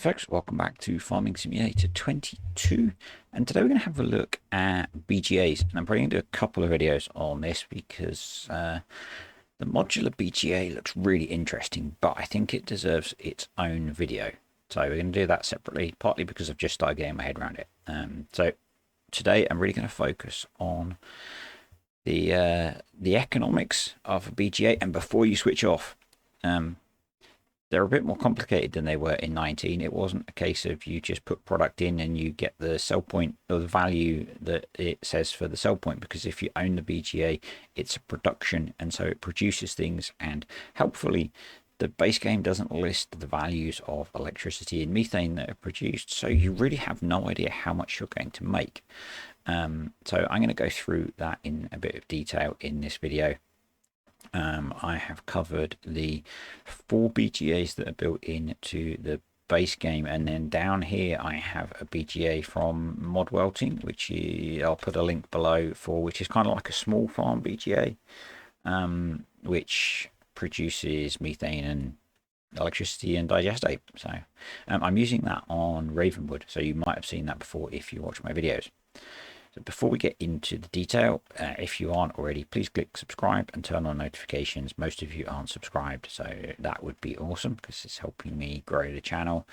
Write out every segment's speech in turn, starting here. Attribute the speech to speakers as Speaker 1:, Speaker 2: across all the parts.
Speaker 1: Folks, welcome back to Farming Simulator 22, and today we're going to have a look at BGAs, and I'm probably going to do a couple of videos on this because the modular BGA looks really interesting, but I think it deserves its own video. So we're going to do that separately, partly because I've just started getting my head around it. So today I'm really going to focus on the economics of a BGA, and before you switch off, they're a bit more complicated than they were in 19. It wasn't a case of you just put product in and you get the sell point or the value that it says for the sell point, because if you own the BGA, it's a production, and so it produces things, and helpfully the base game doesn't list the values of electricity and methane that are produced, so you really have no idea how much you're going to make. So I'm going to go through that in a bit of detail in this video. I have covered the 4 BGAs that are built into the base game, and then down here I have a BGA from Mod Welting, which I'll put a link below for, which is kind of like a small farm BGA, which produces methane and electricity and digestate. So I'm using that on Ravenwood, so you might have seen that before if you watch my videos. So before we get into the detail, if you aren't already, please click subscribe and turn on notifications. Most of you aren't subscribed, so that would be awesome because it's helping me grow the channel.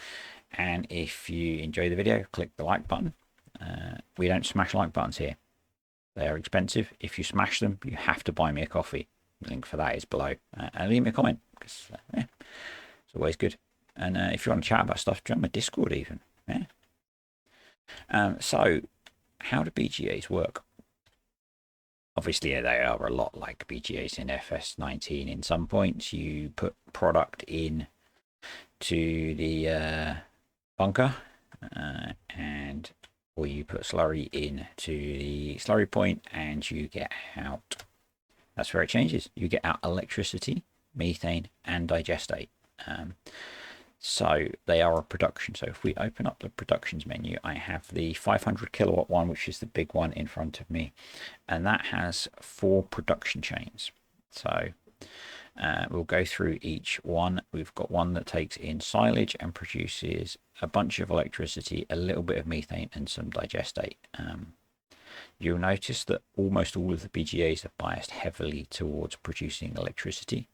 Speaker 1: And if you enjoy the video, click the like button. We don't smash like buttons here. They are expensive. If you smash them, you have to buy me a coffee. The link for that is below. And leave me a comment because it's always good. And if you want to chat about stuff, join my Discord even. So how do BGAs work? Obviously, they are a lot like BGAs in FS19. In some points, you put product in to the bunker, or you put slurry in to the slurry point, and you get out. That's where it changes. You get out electricity, methane, and digestate. So they are a production. So if we open up the productions menu, I have the 500 kilowatt one, which is the big one in front of me, and that has 4 production chains. So we'll go through each one. We've got one that takes in silage and produces a bunch of electricity, a little bit of methane, and some digestate. You'll notice that almost all of the BGAs are biased heavily towards producing electricity.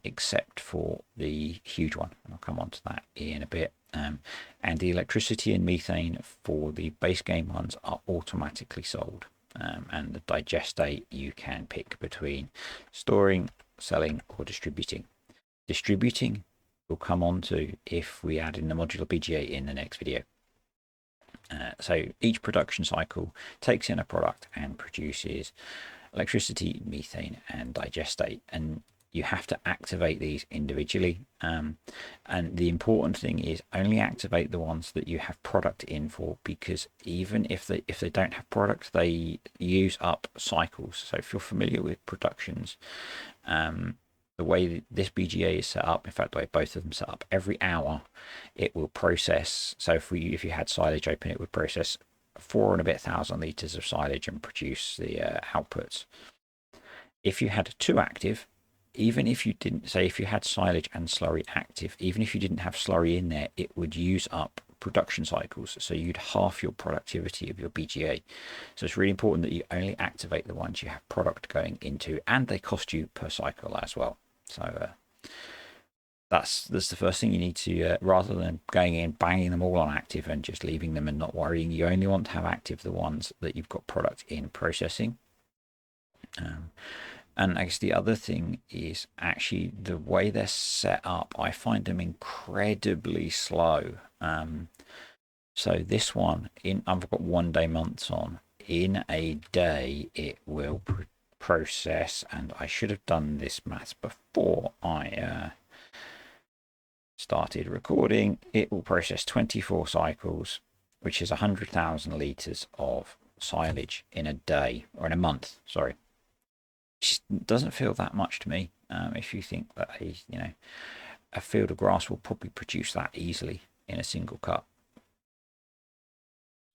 Speaker 1: Except for the huge one. I'll come on to that in a bit. And the electricity and methane for the base game ones are automatically sold. And the digestate you can pick between storing, selling, or distributing. Distributing will come on to if we add in the modular BGA in the next video. So each production cycle takes in a product and produces electricity, methane, and digestate. And you have to activate these individually, and the important thing is only activate the ones that you have product in for, because even if they don't have product, they use up cycles. So if you're familiar with productions, the way this BGA is set up, in fact the way both of them set up, every hour it will process. So if you had silage open, it would process 4,000 liters of silage and produce the outputs. If you had 2 active, even if you didn't, say if you had silage and slurry active, even if you didn't have slurry in there, it would use up production cycles. So you'd half your productivity of your BGA. So it's really important that you only activate the ones you have product going into, and they cost you per cycle as well. So that's the first thing you need to, rather than going in, banging them all on active and just leaving them and not worrying, you only want to have active the ones that you've got product in processing. And I guess the other thing is actually the way they're set up. I find them incredibly slow. So this one, I've got 1 day months on. In a day, it will process, and I should have done this maths before I started recording. It will process 24 cycles, which is 100,000 liters of silage in a day, or in a month, sorry. Doesn't feel that much to me. If you think that a field of grass will probably produce that easily in a single cut.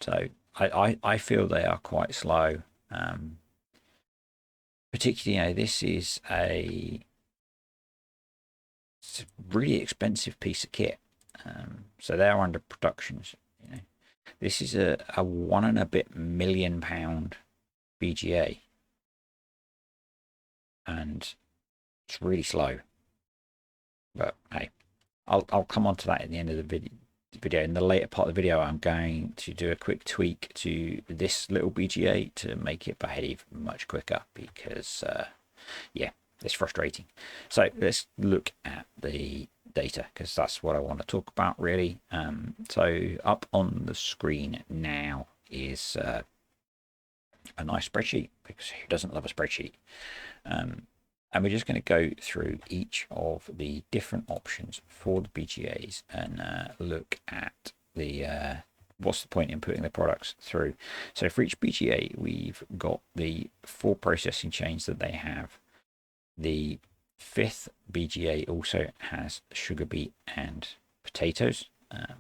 Speaker 1: So I feel they are quite slow. Particularly, this is it's a really expensive piece of kit. So they're under production. You know, this is a £1 and a bit million BGA, and it's really slow. But hey, I'll come on to that at the end of the video. In the later part of the video, I'm going to do a quick tweak to this little BGA to make it behave much quicker, because yeah, it's frustrating. So let's look at the data, because that's what I want to talk about really. So up on the screen now is a nice spreadsheet, because who doesn't love a spreadsheet? And we're just going to go through each of the different options for the BGAs and look at the what's the point in putting the products through. So for each BGA, we've got the 4 processing chains that they have. The 5th BGA also has sugar beet and potatoes,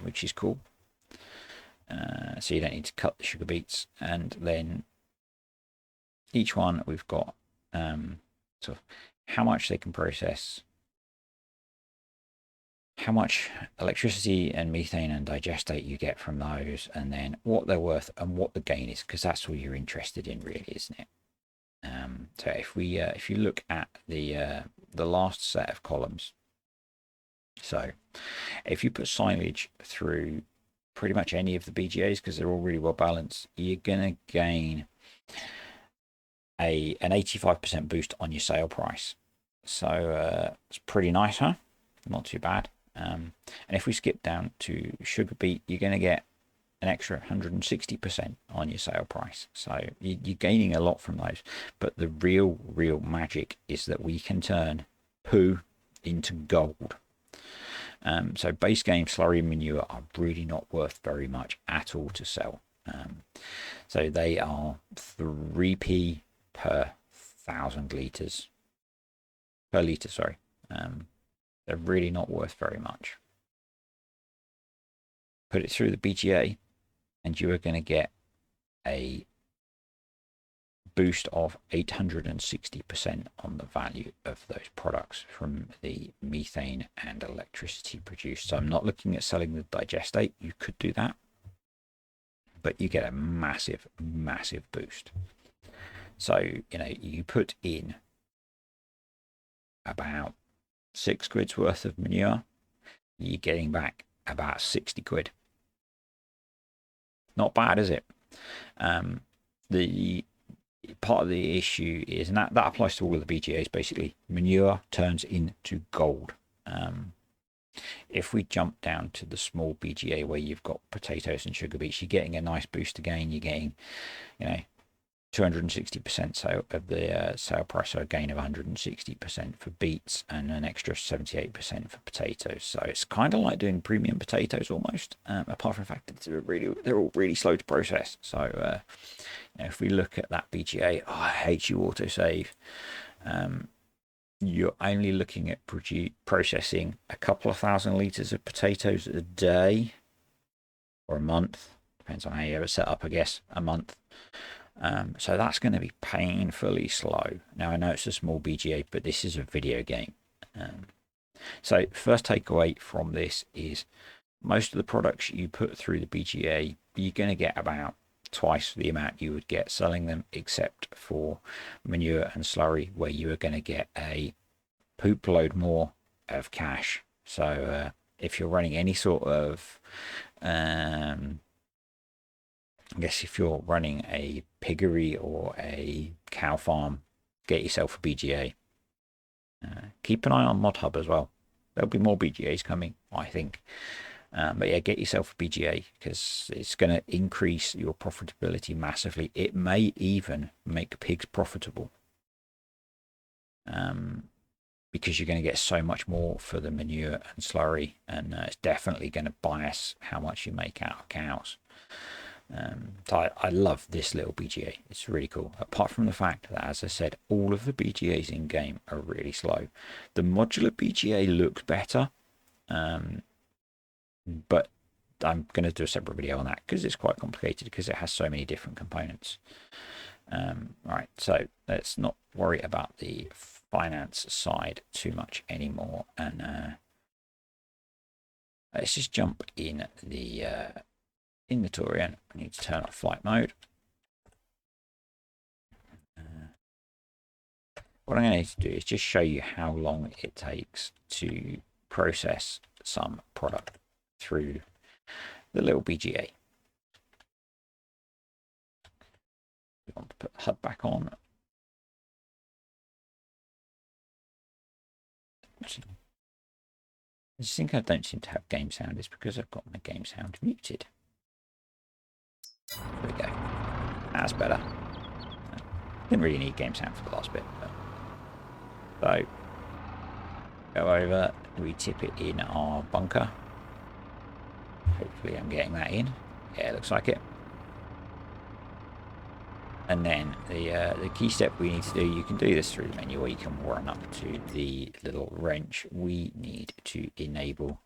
Speaker 1: which is cool. So you don't need to cut the sugar beets. And then each one we've got sort of how much they can process, how much electricity and methane and digestate you get from those, and then what they're worth and what the gain is, because that's all you're interested in really, isn't it? So if you look at the last set of columns, so if you put silage through pretty much any of the BGAs, because they're all really well balanced, you're gonna gain an 85% boost on your sale price. So it's pretty nice, huh? Not too bad. And if we skip down to sugar beet, you're going to get an extra 160% on your sale price. So you're gaining a lot from those. But the real magic is that we can turn poo into gold. So base game slurry manure are really not worth very much at all to sell. So they are 3p per 1,000 litres. Per litre, sorry. They're really not worth very much. Put it through the BGA, and you are going to get a boost of 860% on the value of those products from the methane and electricity produced. So I'm not looking at selling the digestate. You could do that, but you get a massive boost. So, you know, you put in about £6 worth of manure, you're getting back about 60 quid. Not bad, is it? The part of the issue is, and that applies to all of the BGAs basically, manure turns into gold. If we jump down to the small BGA where you've got potatoes and sugar beets, you're getting a nice boost again. You're getting, you know, 260% sale of the sale price, so a gain of 160% for beets and an extra 78% for potatoes. So it's kind of like doing premium potatoes almost, apart from the fact that they're all really slow to process. So you know, if we look at that BGA, oh, I hate you autosave. You're only looking at processing a couple of 1,000 litres of potatoes a day or a month. Depends on how you have it set up, I guess, a month. So that's going to be painfully slow. Now, I know it's a small BGA, but this is a video game. So first takeaway from this is most of the products you put through the BGA, you're going to get about twice the amount you would get selling them, except for manure and slurry, where you are going to get a poop load more of cash. So if you're running any sort of I guess if you're running a piggery or a cow farm, get yourself a BGA. Keep an eye on ModHub as well. There'll be more BGAs coming, I think. But yeah, get yourself a BGA, because it's going to increase your profitability massively. It may even make pigs profitable, because you're going to get so much more for the manure and slurry, and it's definitely going to bias how much you make out of cows. So I love this little BGA. It's really cool. Apart from the fact that, as I said, all of the BGAs in game are really slow. The modular BGA looks better, but I'm going to do a separate video on that because it's quite complicated, because it has so many different components. Right, so let's not worry about the finance side too much anymore, and Let's just jump in the inventory, and I need to turn off flight mode. What I'm going to need to do is just show you how long it takes to process some product through the little BGA. We want to put the HUD back on. I just think I don't seem to have game sound. It's because I've got my game sound muted. There we go. That's better. Didn't really need game sound for the last bit. So, go over, we tip it in our bunker. Hopefully I'm getting that in. Yeah, it looks like it. And then the key step we need to do, you can do this through the menu, or you can run up to the little wrench. We need to enable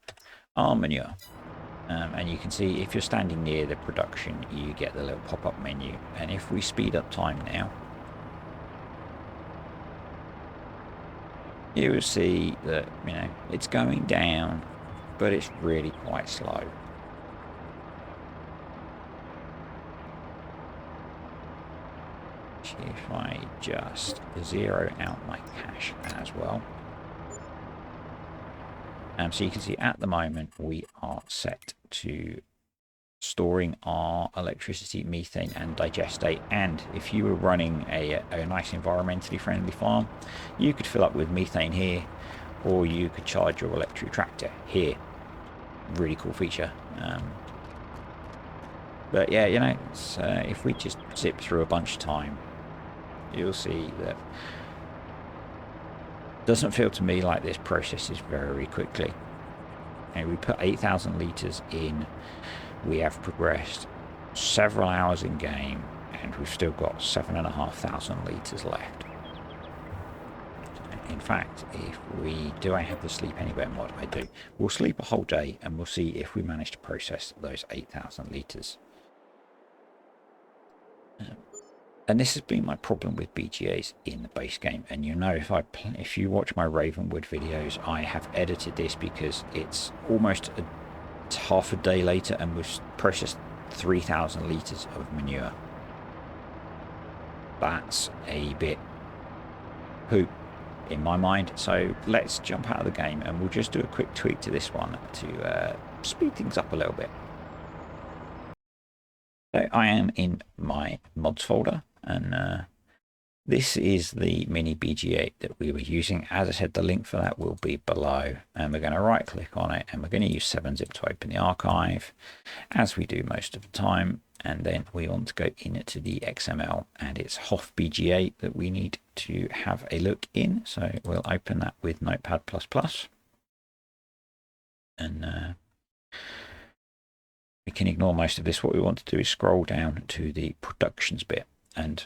Speaker 1: our manure. And you can see if you're standing near the production, you get the little pop-up menu. And if we speed up time now, you will see that, you know, it's going down, but it's really quite slow. If I just zero out my cache as well. So you can see at the moment we are set to storing our electricity, methane and digestate. And if you were running a nice environmentally friendly farm, you could fill up with methane here, or you could charge your electric tractor here. Really cool feature. But yeah, you know, it's, if we just zip through a bunch of time, you'll see that it doesn't feel to me like this processes very quickly. And we put 8,000 litres in. We have progressed several hours in game, and we've still got 7,500 litres left. In fact, if we do, I have the sleep anywhere mod. I do. We'll sleep a whole day, and we'll see if we manage to process those 8,000 litres. And this has been my problem with BGAs in the base game. And you know, if you watch my Ravenwood videos, I have edited this because it's almost half a day later, and we've processed 3,000 litres of manure. That's a bit poop in my mind. So let's jump out of the game, and we'll just do a quick tweak to this one to speed things up a little bit. So I am in my mods folder, and this is the mini BGA that we were using. As I said, the link for that will be below, and we're going to right click on it, and we're going to use 7-zip to open the archive, as we do most of the time. And then we want to go into the XML, and it's HOF BGA that we need to have a look in. So we'll open that with Notepad++, and we can ignore most of this. What we want to do is scroll down to the productions bit, and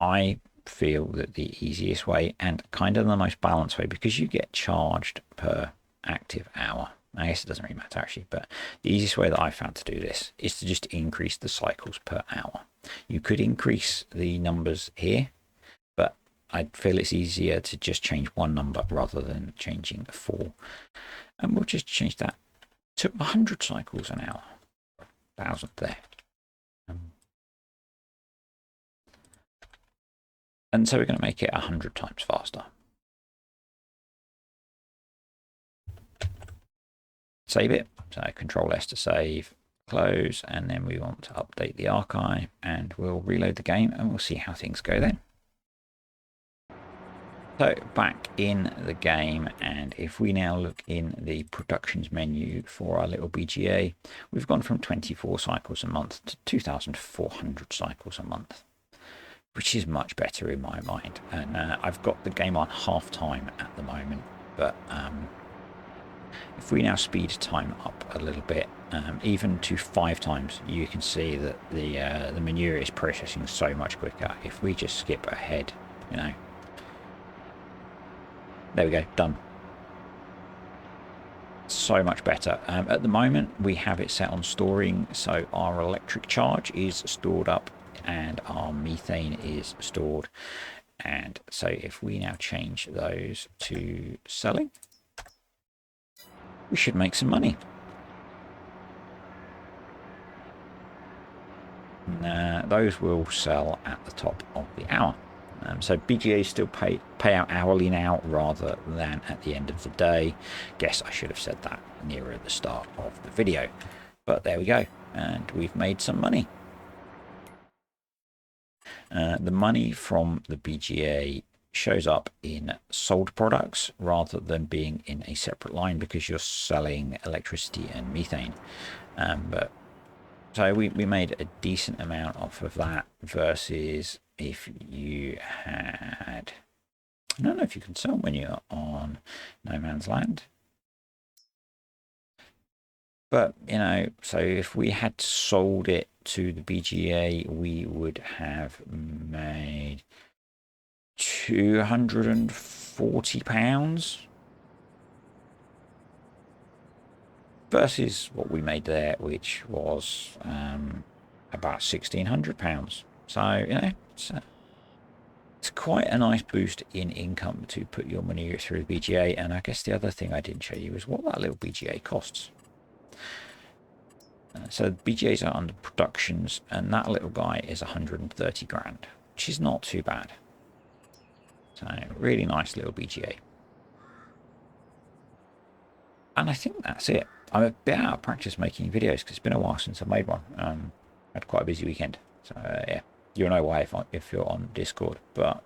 Speaker 1: I feel that the easiest way, and kind of the most balanced way, because you get charged per active hour. I guess it doesn't really matter actually, but the easiest way that I found to do this is to just increase the cycles per hour. You could increase the numbers here, but I feel it's easier to just change one number rather than changing 4. And we'll just change that to 100 cycles an hour. 1,000 there. And so we're going to make it 100 times faster. Save it. So Control S to save, close, and then we want to update the archive, and we'll reload the game, and we'll see how things go then. So back in the game, and if we now look in the productions menu for our little BGA, we've gone from 24 cycles a month to 2,400 cycles a month, which is much better in my mind. And I've got the game on half time at the moment, but if we now speed time up a little bit, even to 5 times, you can see that the manure is processing so much quicker. If we just skip ahead, you know, there we go, done. So much better. At the moment, we have it set on storing, so our electric charge is stored up and our methane is stored. And so if we now change those to selling, we should make some money. those will sell at the top of the hour. So BGAs still pay out hourly now rather than at the end of the day. Guess I should have said that nearer the start of the video. But there we go, and we've made some money. The money from the BGA shows up in sold products rather than being in a separate line because you're selling electricity and methane. So we made a decent amount off of that versus if you had... I don't know if you can sell manure on no man's land. But, you know, so if we had sold it to the BGA, we would have made £240 versus what we made there, which was about £1,600. So, you know, it's quite a nice boost in income to put your manure through the BGA. And I guess the other thing I didn't show you is what that little BGA costs. So BGAs are under productions, and that little guy is 130 grand, which is not too bad. So really nice little BGA. And I think that's it. I'm a bit out of practice making videos because it's been a while since I made one. I had quite a busy weekend. So yeah, you'll know why if you're on Discord. But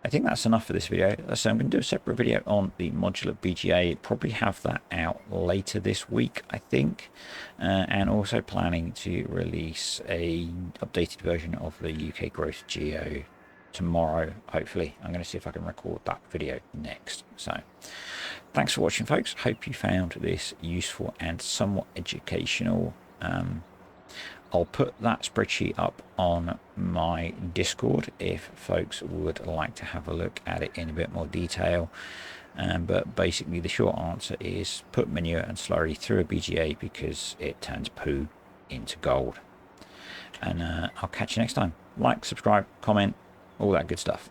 Speaker 1: I think that's enough for this video. So I'm going to do a separate video on the modular BGA. Probably have that out later this week, I think. And also planning to release a updated version of the UK Growth Geo tomorrow, hopefully. I'm going to see if I can record that video next. So thanks for watching, folks. Hope you found this useful and somewhat educational. I'll put that spreadsheet up on my Discord if folks would like to have a look at it in a bit more detail. But basically the short answer is put manure and slurry through a BGA because it turns poo into gold. And I'll catch you next time. Like, subscribe, comment, all that good stuff.